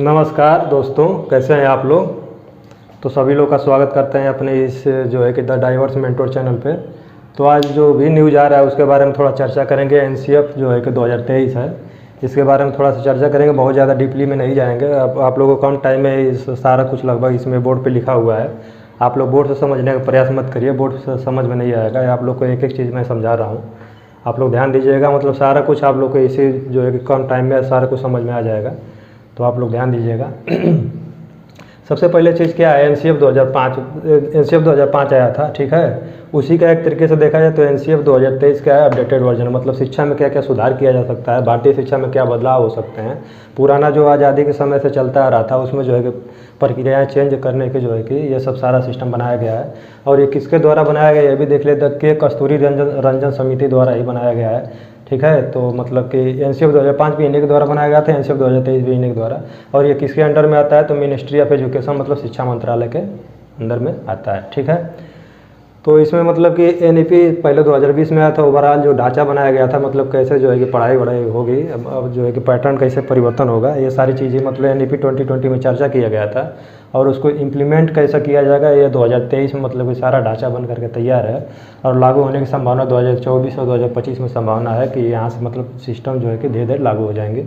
नमस्कार दोस्तों, कैसे हैं आप लोग। तो सभी लोग का स्वागत करते हैं अपने इस जो है कि द डाइवर्स मेंटोर चैनल पे। तो आज जो भी न्यूज़ आ रहा है उसके बारे में थोड़ा चर्चा करेंगे। एनसीएफ जो है कि 2023 है, इसके बारे में थोड़ा सा चर्चा करेंगे। बहुत ज़्यादा डीपली में नहीं जाएंगे। अब आप लोगों को कम टाइम में इस सारा कुछ लगभग इसमें बोर्ड पे लिखा हुआ है। आप लोग बोर्ड से समझने का प्रयास मत करिए, बोर्ड से समझ में नहीं आएगा। आप लोग को एक एक चीज़ मैं समझा रहा हूँ, आप लोग ध्यान दीजिएगा। मतलब सारा कुछ आप लोग को इसी जो है कि कम टाइम में सारा कुछ समझ में आ जाएगा, तो आप लोग ध्यान दीजिएगा। सबसे पहले चीज़ क्या है, एनसीएफ 2005 आया था, ठीक है। उसी का एक तरीके से देखा जाए तो एनसीएफ 2023 का है अपडेटेड वर्जन। मतलब शिक्षा में क्या क्या सुधार किया जा सकता है, भारतीय शिक्षा में क्या बदलाव हो सकते हैं। पुराना जो आज़ादी के समय से चलता आ रहा था उसमें जो है कि प्रक्रियाएँ चेंज करने के जो है कि ये सब सारा सिस्टम बनाया गया है। और ये किसके द्वारा बनाया गया ये भी देख लेते के कस्तूरी रंजन समिति द्वारा ही बनाया गया है, ठीक है। तो मतलब कि एनसीएफ 2005 भी इन्हीं के द्वारा बनाया गया था, एनसीएफ 2023 भी इन्हीं के द्वारा। और ये किसके अंडर में आता है, तो मिनिस्ट्री ऑफ एजुकेशन मतलब शिक्षा मंत्रालय के अंदर में आता है, ठीक है। तो इसमें मतलब कि एनईपी पहले 2020 में आया था। ओवरऑल जो ढांचा बनाया गया था, मतलब कैसे जो है कि पढ़ाई वढ़ाई होगी, अब जो है कि पैटर्न कैसे परिवर्तन होगा, ये सारी चीज़ें मतलब एनईपी 2020 में चर्चा किया गया था। और उसको इम्प्लीमेंट कैसा किया जाएगा ये 2023 में मतलब कि सारा ढांचा बन करके तैयार है। और लागू होने की संभावना 2024 और 2025 में संभावना है कि यहाँ से मतलब सिस्टम जो है कि धीरे धीरे लागू हो जाएंगे।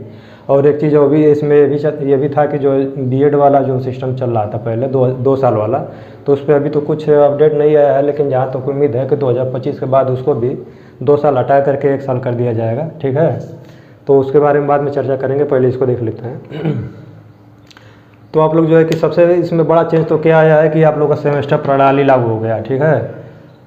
और एक चीज़ वो भी इसमें ये भी था कि जो बीएड वाला जो सिस्टम चल रहा था पहले 2 साल वाला, तो उस पर अभी तो कुछ अपडेट नहीं आया है। लेकिन जहाँ तक उम्मीद है कि 2025 के बाद उसको भी 2 साल हटा करके 1 साल कर दिया जाएगा, ठीक है। तो उसके बारे में बाद में चर्चा करेंगे, पहले इसको देख लेते हैं। तो आप लोग जो है कि सबसे इसमें बड़ा चेंज तो क्या आया है कि आप लोग का सेमेस्टर प्रणाली लागू हो गया, ठीक है।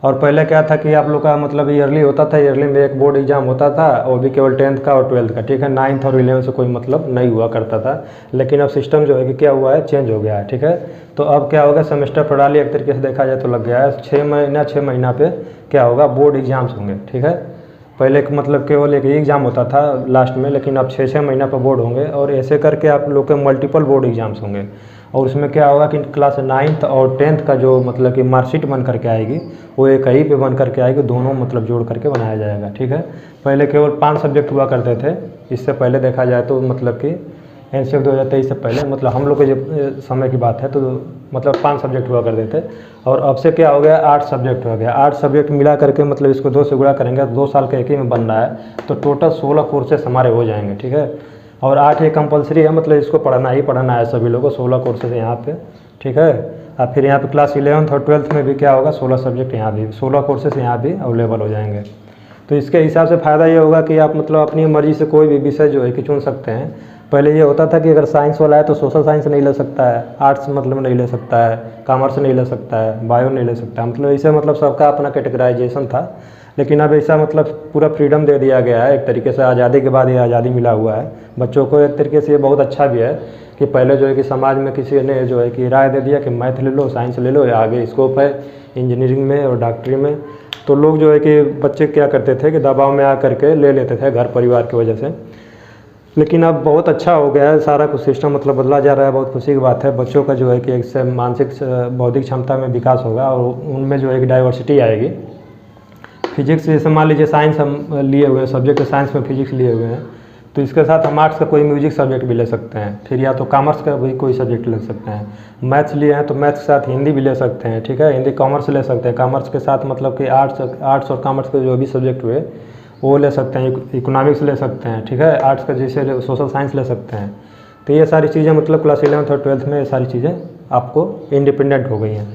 और पहले क्या था कि आप लोग का मतलब ईयरली होता था, ईयरली में एक बोर्ड एग्जाम होता था, वो भी केवल 10th का और 12th का, ठीक है। 9th और 11th से कोई मतलब नहीं हुआ करता था। लेकिन अब सिस्टम जो है कि क्या हुआ है, चेंज हो गया है, ठीक है। तो अब क्या होगा, सेमेस्टर प्रणाली एक तरीके से देखा जाए तो लग गया है। 6 महीना पे क्या होगा, बोर्ड एग्जाम्स होंगे, ठीक है। पहले मतलब केवल एक एग्ज़ाम होता था लास्ट में, लेकिन अब 6 महीना पर बोर्ड होंगे। और ऐसे करके आप लोग के मल्टीपल बोर्ड एग्जाम्स होंगे। और उसमें क्या होगा कि क्लास 9th और 10th का जो मतलब कि मार्कशीट बन करके आएगी वो एक ही पे बन करके आएगी, दोनों मतलब जोड़ करके बनाया जाएगा, ठीक है। पहले केवल 5 सब्जेक्ट हुआ करते थे। इससे पहले देखा जाए तो मतलब कि एनसीएफ 2023 से पहले मतलब हम लोग के जब समय की बात है तो मतलब 5 सब्जेक्ट हुआ करते थे। और अब से क्या हो गया, 8 सब्जेक्ट हो गया। 8 सब्जेक्ट मिला करके मतलब इसको 2 से गुणा करेंगे तो 2 साल के एक ही में बन रहा है, तो टोटल 16 कोर्सेस हमारे हो जाएंगे, ठीक है। और 8 ये कंपलसरी है, मतलब इसको पढ़ना ही पढ़ना है सभी लोगों को, 16 कोर्सेज यहाँ पे, ठीक है। और फिर यहाँ पे क्लास 11th और 12th में भी क्या होगा, 16 सब्जेक्ट यहाँ भी, 16 कोर्सेज यहाँ भी अवेलेबल हो जाएंगे। तो इसके हिसाब से फ़ायदा ये होगा कि आप मतलब अपनी मर्ज़ी से कोई भी विषय जो है कि चुन सकते हैं। पहले ये होता था कि अगर साइंस वाला है तो सोशल साइंस नहीं ले सकता है, आर्ट्स मतलब नहीं ले सकता है, कॉमर्स नहीं ले सकता है, बायो नहीं ले सकता है, मतलब ऐसे मतलब सबका अपना कैटेगराइजेशन था। लेकिन अब ऐसा मतलब पूरा फ्रीडम दे दिया गया है एक तरीके से। आज़ादी के बाद ये आज़ादी मिला हुआ है बच्चों को। एक तरीके से ये बहुत अच्छा भी है कि पहले जो है कि समाज में किसी ने जो है कि राय दे दिया कि मैथ ले लो, साइंस ले लो, आगे स्कोप है इंजीनियरिंग में और डॉक्टरी में। तो लोग जो है कि बच्चे क्या करते थे कि दबाव में आ करके ले लेते थे घर परिवार की वजह से। लेकिन अब बहुत अच्छा हो गया है सारा कुछ सिस्टम, मतलब बदला जा रहा है। बहुत खुशी की बात है। बच्चों का जो है कि एक से मानसिक बौद्धिक क्षमता में विकास होगा और उनमें जो है कि डाइवर्सिटी आएगी। फिजिक्स जैसे मान लीजिए साइंस हम लिए हुए हैं, सब्जेक्ट साइंस में फिजिक्स लिए हुए हैं, तो इसके साथ हम आर्ट्स का कोई म्यूजिक सब्जेक्ट भी ले सकते हैं, फिर या तो कॉमर्स का भी कोई सब्जेक्ट ले सकते हैं। मैथ्स लिए हैं तो मैथ्स के साथ हिंदी भी ले सकते हैं, ठीक है। हिंदी कॉमर्स ले सकते हैं, कॉमर्स के साथ मतलब कि आर्ट्स और कॉमर्स के जो भी सब्जेक्ट हुए वो ले सकते हैं, इकोनॉमिक्स ले सकते हैं, ठीक है। आर्ट्स का जैसे सोशल साइंस ले सकते हैं। तो ये सारी चीज़ें मतलब क्लास 11th और 12th में ये सारी चीज़ें आपको इंडिपेंडेंट हो गई हैं।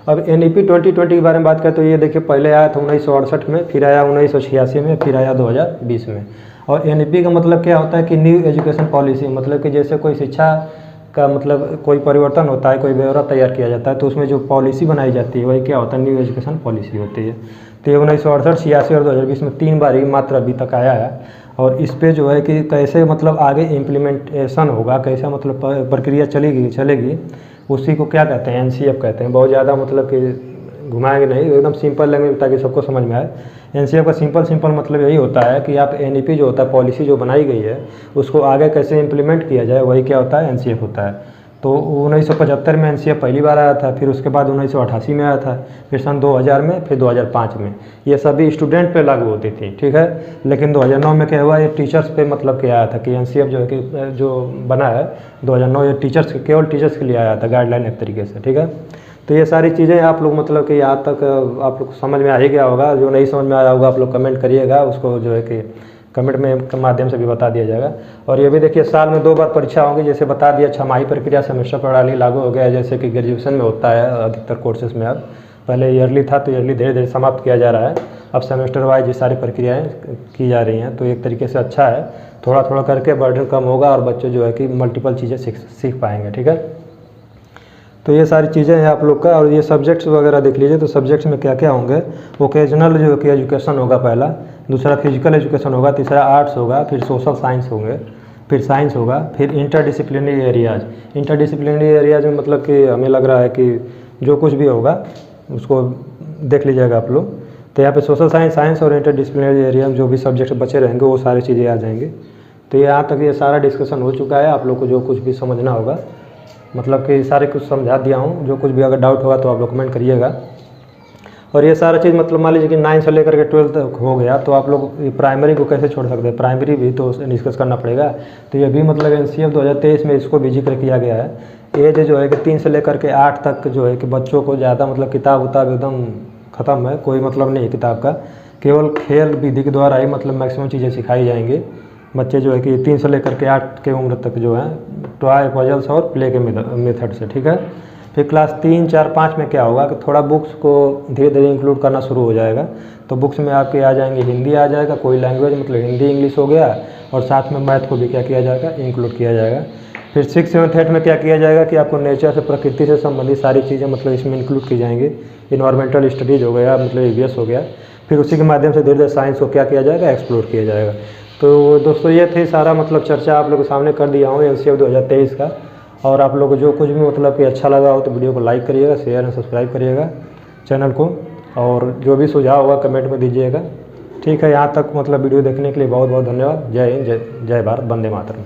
अब एनईपी 2020 के बारे में बात करें तो ये देखिए पहले आया था 1968 में, फिर आया 1986 में, फिर आया 2020 में। और एनईपी का मतलब क्या होता है कि न्यू एजुकेशन पॉलिसी, मतलब कि जैसे कोई शिक्षा का मतलब कोई परिवर्तन होता है, कोई ब्यौरा तैयार किया जाता है, तो उसमें जो पॉलिसी बनाई जाती है वही क्या होता है, न्यू एजुकेशन पॉलिसी होती है। तो ये 1968, 86 और 2020 में 3 बार ही मात्र अभी तक आया है। और इस पे जो है कि कैसे मतलब आगे इम्प्लीमेंटेशन होगा, कैसे मतलब प्रक्रिया चलेगी उसी को क्या कहते हैं, एनसीएफ कहते हैं। बहुत ज़्यादा मतलब कि घुमाएंगे नहीं, एकदम सिंपल लैंग्वेज ताकि सबको समझ में आए। एनसीएफ का सिंपल मतलब यही होता है कि आप एनईपी जो होता है, पॉलिसी जो बनाई गई है, उसको आगे कैसे इम्प्लीमेंट किया जाए, वही क्या होता है, एनसीएफ होता है। तो 1975 में एनसीएफ पहली बार आया था, फिर उसके बाद 1988 में आया था, फिर सन 2000 में, फिर 2005 में। ये सभी स्टूडेंट पे लागू होती थी, ठीक है। लेकिन 2009 में क्या हुआ, ये टीचर्स पे मतलब क्या आया था कि एनसीएफ जो है कि जो बना है 2009, ये टीचर्स केवल टीचर्स के लिए आया था गाइडलाइन एक तरीके से, ठीक है। तो ये सारी चीज़ें आप लोग मतलब कि यहाँ तक आप लोग समझ में आ ही गया होगा। जो नहीं समझ में आया होगा आप लोग कमेंट करिएगा, उसको जो है कि कमेंट में के माध्यम से भी बता दिया जाएगा। और ये भी देखिए साल में 2 बार परीक्षा होंगी, जैसे बता दिया छमाही प्रक्रिया सेमेस्टर प्रणाली लागू हो गया है, जैसे कि ग्रेजुएशन में होता है अधिकतर कोर्सेज में। अब पहले ईयरली था, तो ईयरली धीरे धीरे समाप्त किया जा रहा है, अब सेमेस्टर वाइज ये सारी प्रक्रियाएँ की जा रही हैं। तो एक तरीके से अच्छा है, थोड़ा थोड़ा करके बर्डन कम होगा और बच्चे जो है कि मल्टीपल चीज़ें सीख पाएंगे, ठीक है। तो ये सारी चीज़ें हैं आप लोग का। और ये सब्जेक्ट्स वगैरह देख लीजिए, तो सब्जेक्ट्स में क्या क्या होंगे। वोकेशनल जो कि एजुकेशन होगा पहला, दूसरा फिजिकल एजुकेशन होगा, तीसरा आर्ट्स होगा, फिर सोशल साइंस होंगे, फिर साइंस होगा, फिर इंटरडिसिप्लिनरी एरियाज। इंटरडिसिप्लिनरी एरियाज में मतलब कि हमें लग रहा है कि जो कुछ भी होगा उसको देख लीजिएगा आप लोग। तो यहाँ पे सोशल साइंस और इंटरडिसिप्लिनरी एरिया में जो भी सब्जेक्ट बचे रहेंगे वो सारी चीज़ें आ जाएंगी। तो यहाँ तक ये सारा डिस्कशन हो चुका है। आप लोग को जो कुछ भी समझना होगा मतलब कि सारे कुछ समझा दिया हूँ। जो कुछ भी अगर डाउट होगा तो आप लोग कमेंट करिएगा। और ये सारा चीज़ मतलब मान लीजिए कि 9 से लेकर के 12 तक हो गया, तो आप लोग प्राइमरी को कैसे छोड़ सकते हैं, प्राइमरी भी तो डिस्कस करना पड़ेगा। तो ये भी मतलब एनसीएफ 2023 में इसको भी जिक्र किया गया है। एज जो है कि 3 से लेकर के 8 तक जो है कि बच्चों को ज़्यादा मतलब किताब उताब एकदम ख़त्म है, कोई मतलब नहीं है किताब का, केवल खेल विधि के द्वारा ही मतलब मैक्सिमम चीज़ें सिखाई जाएंगी। बच्चे जो है कि 3 से लेकर के 8 के उम्र तक जो है टॉय पजल्स और प्ले के मेथड से, ठीक है। फिर क्लास 3, 4, 5 में क्या होगा कि थोड़ा बुक्स को धीरे धीरे इंक्लूड करना शुरू हो जाएगा। तो बुक्स में आपके आ जाएंगे हिंदी आ जाएगा, कोई लैंग्वेज मतलब हिंदी इंग्लिश हो गया, और साथ में मैथ को भी क्या किया जाएगा, इंक्लूड किया जाएगा। फिर 6, 7, 8 में क्या किया जाएगा कि आपको नेचर से, प्रकृति से संबंधित सारी चीज़ें मतलब इसमें इंक्लूड की जाएंगी। इन्वायरमेंटल स्टडीज हो गया, मतलब ईवीएस हो गया। फिर उसी के माध्यम से धीरे धीरे साइंस को क्या किया जाएगा, एक्सप्लोर किया जाएगा। तो दोस्तों ये थे सारा मतलब चर्चा आप लोगों के सामने कर दिया हूँ एनसीएफ 2023 का। और आप लोगों को जो कुछ भी मतलब कि अच्छा लगा हो तो वीडियो को लाइक करिएगा, शेयर और सब्सक्राइब करिएगा चैनल को, और जो भी सुझाव होगा कमेंट में दीजिएगा। ठीक है, यहाँ तक मतलब वीडियो देखने के लिए बहुत बहुत धन्यवाद। जय हिंद, जय भारत, वंदे मातरम।